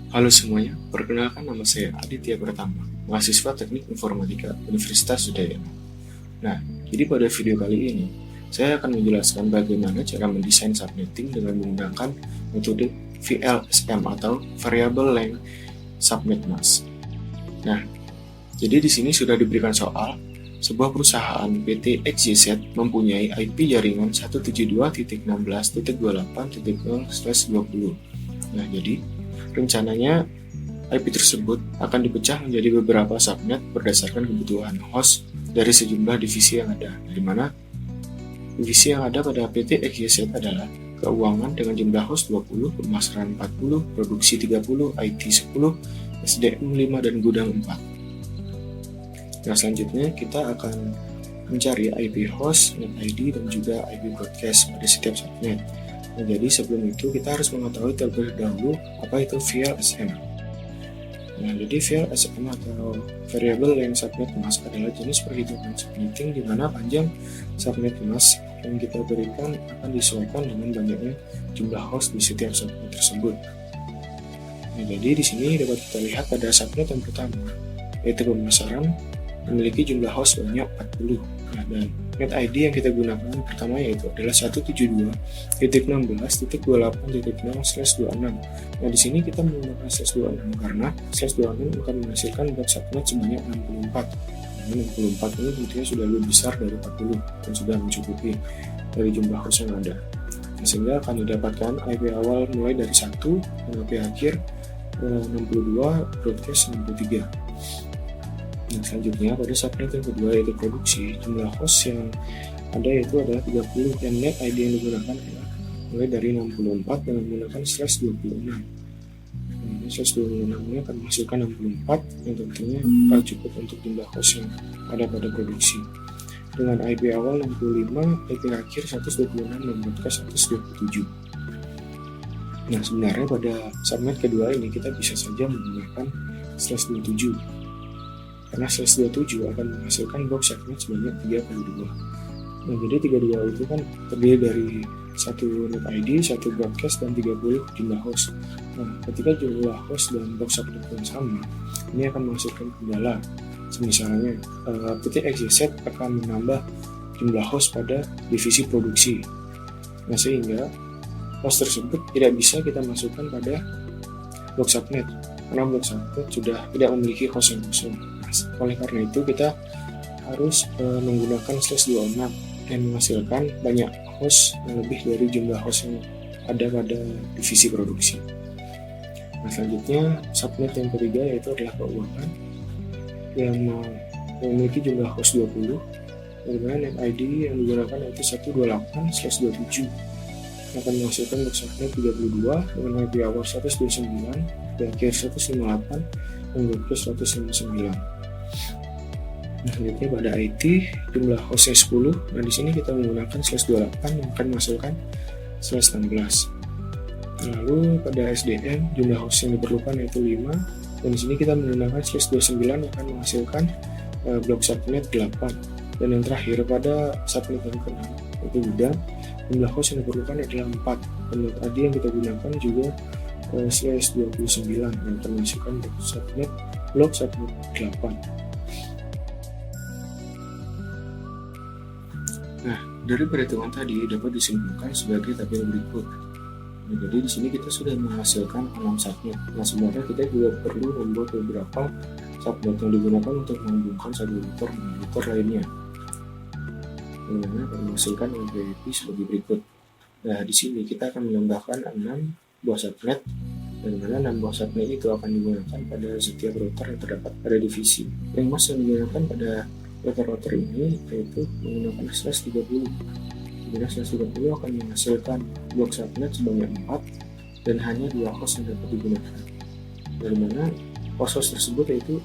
Halo semuanya, perkenalkan nama saya Aditya Pratama, mahasiswa Teknik Informatika Universitas Udayana. Nah, jadi pada video kali ini, saya akan menjelaskan bagaimana cara mendesain subnetting dengan menggunakan metode VLSM atau Variable Length Subnet Mask. Nah, jadi di sini sudah diberikan soal, sebuah perusahaan PT XYZ mempunyai IP jaringan 172.16.28.0/20. Nah, jadi rencananya IP tersebut akan dipecah menjadi beberapa subnet berdasarkan kebutuhan host dari sejumlah divisi yang ada, di mana divisi yang ada pada PT XYZ adalah keuangan dengan jumlah host 20, pemasaran 40, produksi 30, IT 10, SDM 5, dan gudang 4. Nah, selanjutnya kita akan mencari IP host, net ID, dan juga IP broadcast pada setiap subnet. Nah, jadi sebelum itu kita harus mengetahui terlebih dahulu apa itu VLSM. Nah, jadi VLSM atau Variable Length Subnet Mask adalah jenis perhitungan subnetting di mana panjang subnet mask yang kita berikan akan disesuaikan dengan banyaknya jumlah host di setiap subnet tersebut. Nah, jadi di sini dapat kita lihat pada subnet yang pertama, yaitu pemasaran, memiliki jumlah host banyak 40. Nah, dan net ID yang kita gunakan pertama yaitu adalah 172.16.28.0/26. Nah, di sini kita menggunakan /26 karena /26 akan menghasilkan buat subnet sebanyak 64. Nah, 64 ini tentunya sudah lebih besar dari 40 dan sudah mencukupi dari jumlah host yang ada. Nah, sehingga akan didapatkan IP awal mulai dari 1 dan IP akhir 62, broadcast 63. Nah, selanjutnya pada subnet yang kedua yaitu produksi, jumlah host yang ada yaitu adalah 30 dan net ID yang digunakan adalah mulai dari 64 dengan menggunakan /26. Nah, /26 ini akan menghasilkan 64 yang tentunya cukup untuk jumlah host yang ada pada produksi. Dengan IP awal 65, IP akhir 126 dan broadcast 127. Nah, sebenarnya pada subnet kedua ini kita bisa saja menggunakan /27. Karena /27 akan menghasilkan box subnet sebanyak 32. Nah, jadi 32 itu kan terdiri dari satu net ID, satu broadcast, dan 30 jumlah host. Nah, ketika jumlah host dan box subnet yang sama, ini akan menghasilkan kendala. Misalnya, PT XYZ akan menambah jumlah host pada divisi produksi. Nah, sehingga host tersebut tidak bisa kita masukkan pada box subnet, karena box subnet sudah tidak memiliki host yang kosong. Oleh karena itu kita harus menggunakan /26 dan menghasilkan banyak host yang lebih dari jumlah host yang ada pada divisi produksi. Nah, selanjutnya subnet yang ketiga yaitu adalah keuangan yang memiliki jumlah host 20 dengan net ID yang digunakan yaitu 128/27 akan menghasilkan box subnet 32 dengan IP awal 129 dan akhir 158 dan broadcast 159. Nah, selanjutnya pada IT jumlah hostnya 10. Nah, di sini kita menggunakan /28 yang akan menghasilkan /16. Lalu pada SDM jumlah host yang diperlukan yaitu 5 dan di sini kita menggunakan /29 yang akan menghasilkan blok subnet 8. Dan yang terakhir pada subnet yang ke-6 yaitu gudang, jumlah host yang diperlukan adalah 4 dan net ID yang kita gunakan juga /29 yang akan menghasilkan blok subnet 8. Nah, dari perhitungan tadi dapat disimpulkan sebagai tabel berikut. Nah, jadi di sini kita sudah menghasilkan 6 subnet. Nah, sebenarnya kita juga perlu membuat beberapa subnet yang digunakan untuk menghubungkan satu router dengan router lainnya. Dengan menghasilkan IP sebagai berikut. Nah, di sini kita akan menambahkan 6 buah subnet, dan mana 6 buah subnet itu akan digunakan pada setiap router yang terdapat pada divisi. Yang masih digunakan pada router ini yaitu menggunakan /30. Dimana /30 akan menghasilkan blok subnet sebanyak 4 dan hanya 2 host yang dapat digunakan. Dari mana host tersebut yaitu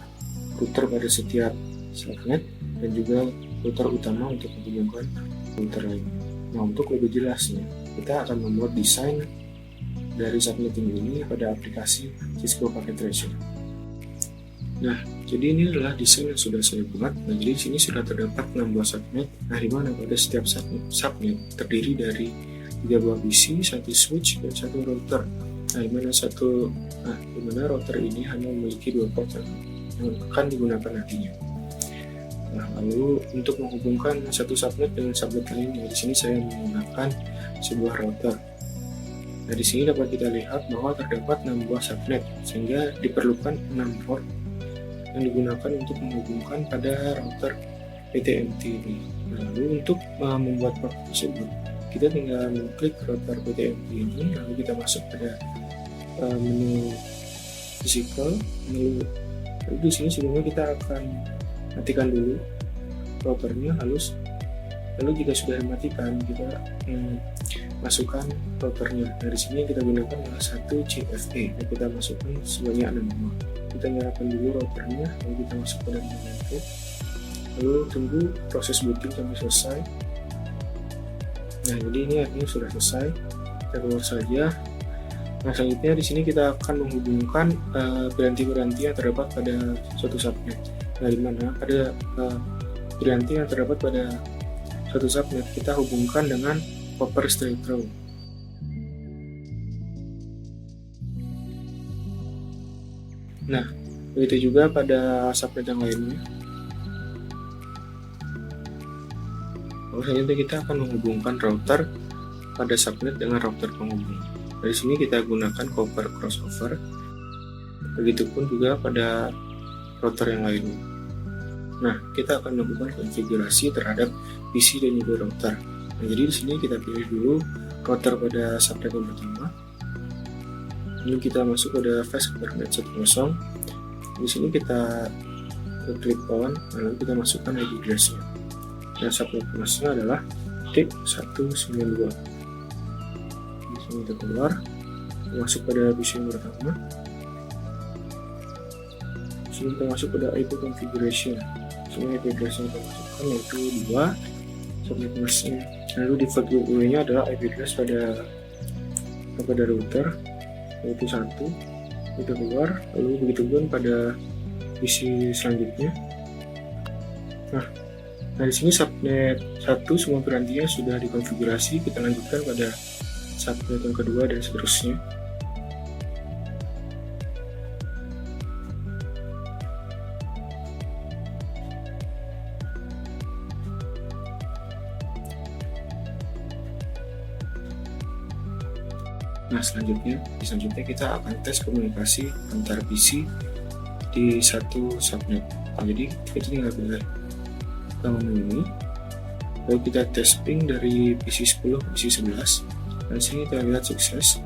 router pada setiap subnet dan juga router utama untuk menghubungkan router lain. Nah, untuk lebih jelasnya, kita akan membuat desain dari subnetting ini pada aplikasi Cisco Packet Tracer. Nah, jadi ini adalah desain yang sudah saya buat. Nah, jadi di sini sudah terdapat 6 buah subnet. Nah, di mana pada setiap subnet terdiri dari 3 buah PC, 1 switch, dan 1 router. di mana router ini hanya memiliki 2 port yang akan digunakan nantinya. Nah, lalu untuk menghubungkan satu subnet dengan subnet lainnya, di sini saya menggunakan sebuah router. Nah, di sini dapat kita lihat bahwa terdapat 6 buah subnet, sehingga diperlukan 6 port yang digunakan untuk menghubungkan pada router PTMT ini. Nah, lalu untuk membuat port tersebut, kita tinggal mengklik router PTMT ini, lalu kita masuk pada menu physical, lalu di sini sebelumnya kita akan matikan dulu routernya, lalu jika sudah dimatikan kita masukkan routernya. Dari sini kita gunakan adalah 1 CFE yang kita masukkan sebanyak 6 buah. Kita nyalakan dulu routernya, lalu kita masuk pada menu network, lalu tunggu proses booting sampai selesai. Nah, jadi ini artinya sudah selesai. Kita keluar saja. Nah, selanjutnya di sini kita akan menghubungkan piranti-piranti yang terdapat pada suatu subnet. Nah, di mana pada piranti yang terdapat pada suatu subnet kita hubungkan dengan copper straight through. Nah, begitu juga pada subnet yang lainnya. Lalu selanjutnya kita akan menghubungkan router pada subnet dengan router penghubung. Dari sini kita gunakan copper crossover. Begitupun juga pada router yang lainnya. Nah, kita akan melakukan konfigurasi terhadap PC dan juga router. Nah, jadi di sini kita pilih dulu router pada subnet yang pertama. Lalu kita masuk pada Fast Ethernet 10. Di sini kita klik on, lalu kita masukkan IP address-nya. Dan subnet masnya adalah TIP192. Di sini kita keluar, masuk pada PC yang pertama. Di sini kita masuk pada IP configuration. Sini IP address yang kita masukkan yaitu 2 subnet masnya. Lalu default gateway-nya adalah IP address pada router yaitu 1. Kita keluar, lalu begitu pun pada PC selanjutnya. Nah, di sini subnet 1 semua pirantinya sudah dikonfigurasi. Kita lanjutkan pada subnet yang kedua dan seterusnya. Nah, selanjutnya kita akan tes komunikasi antar PC di satu subnet. Nah, jadi kita tinggal pilih menu ini, lalu kita tes ping dari PC 10 ke PC 11. Dan sini kita lihat sukses.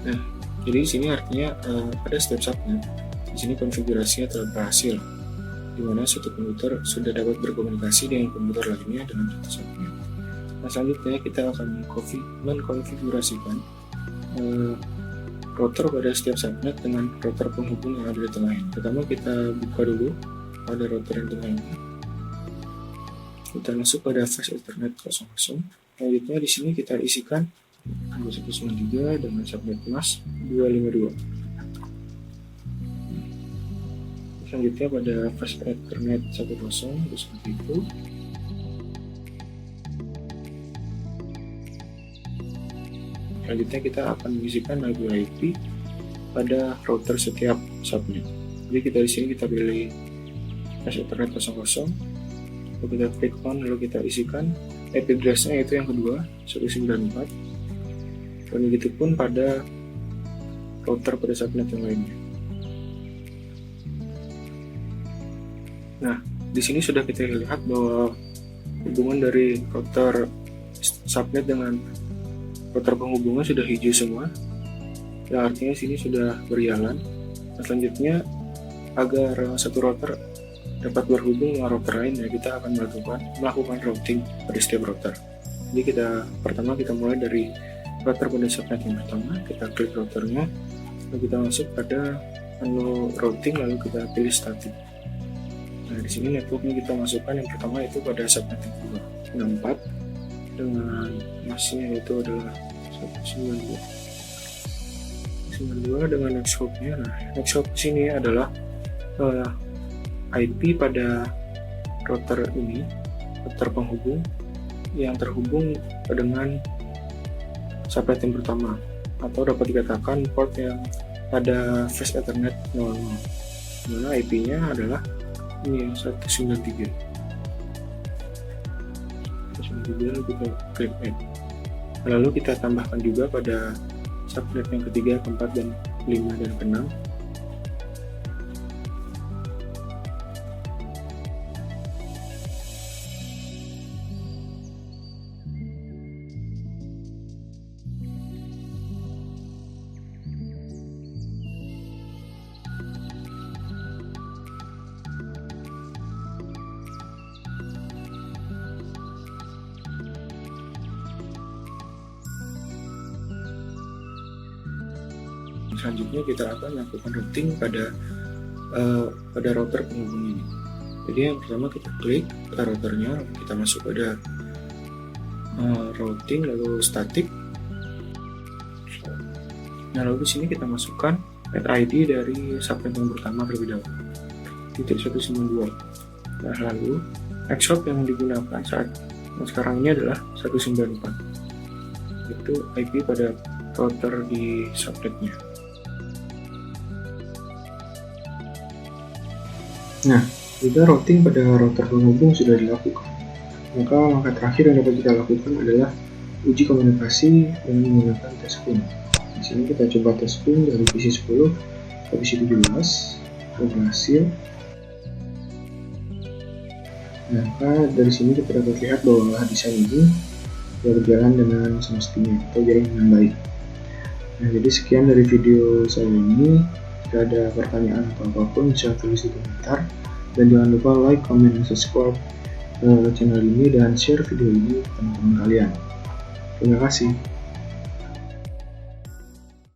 Nah, jadi di sini artinya pada setiap subnet di sini konfigurasinya telah berhasil, di mana satu komputer sudah dapat berkomunikasi dengan komputer lainnya dalam satu subnet. Nah, selanjutnya kita akan mengkonfigurasikan router pada setiap subnet dengan router penghubung yang ada di tengah ini. Pertama kita buka dulu pada router yang tengah ini. Kita masuk pada Fast Ethernet 00. Selanjutnya di sini kita isikan 2193 dengan subnet mask 252. Selanjutnya pada Fast Ethernet 10 seperti itu. Selanjutnya kita akan mengisikan IP pada router setiap subnet. Jadi kita di sini kita pilih Fast Ethernet 00, lalu kita klik on, lalu kita isikan IP address-nya yaitu yang kedua 194. Dan begitu pun pada router pada subnet yang lainnya. Nah, di sini sudah kita lihat bahwa hubungan dari router subnet dengan router penghubungan sudah hijau semua, yang artinya sini sudah berjalan. Nah, selanjutnya agar satu router dapat berhubung dengan router lain, ya kita akan melakukan routing pada setiap router. Jadi pertama kita mulai dari router pada subnet yang pertama, kita klik routernya, lalu kita masuk pada menu routing, lalu kita pilih static. Nah, di sini networknya kita masukkan yang pertama itu pada subnet yang kedua 64 dengan masnya yaitu adalah 92 dengan next hop-nya. Nah, next hop sini adalah IP pada router ini, router penghubung yang terhubung dengan subnet yang pertama, atau dapat dikatakan port yang pada Fast Ethernet 00, dimana IP-nya adalah ini 193. Kita klik add. Lalu kita tambahkan juga pada subnet yang ketiga, keempat, dan kelima, dan keenam. Selanjutnya kita akan melakukan routing pada router penghubung ini. Jadi yang pertama kita klik ke routernya, kita masuk pada routing, lalu static. Nah, lalu di sini kita masukkan ID dari subnet yang pertama terlebih dahulu, 192. Nah, lalu Xhop yang digunakan saat sekarang ini adalah 194. Itu IP pada router di subnetnya. Nah, jika routing pada router penghubung sudah dilakukan, maka langkah terakhir yang dapat kita lakukan adalah uji komunikasi dengan menggunakan test ping. Di sini kita coba test ping dari PC10 ke PC17, berhasil. Maka dari sini kita dapat lihat bahwa desain ini berjalan dengan semestinya atau jalan dengan baik. Nah, jadi sekian dari video saya ini. Jika ada pertanyaan atau apapun, bisa tulis di komentar. Dan jangan lupa like, comment, dan subscribe channel ini dan share video ini ke teman-teman kalian. Terima kasih.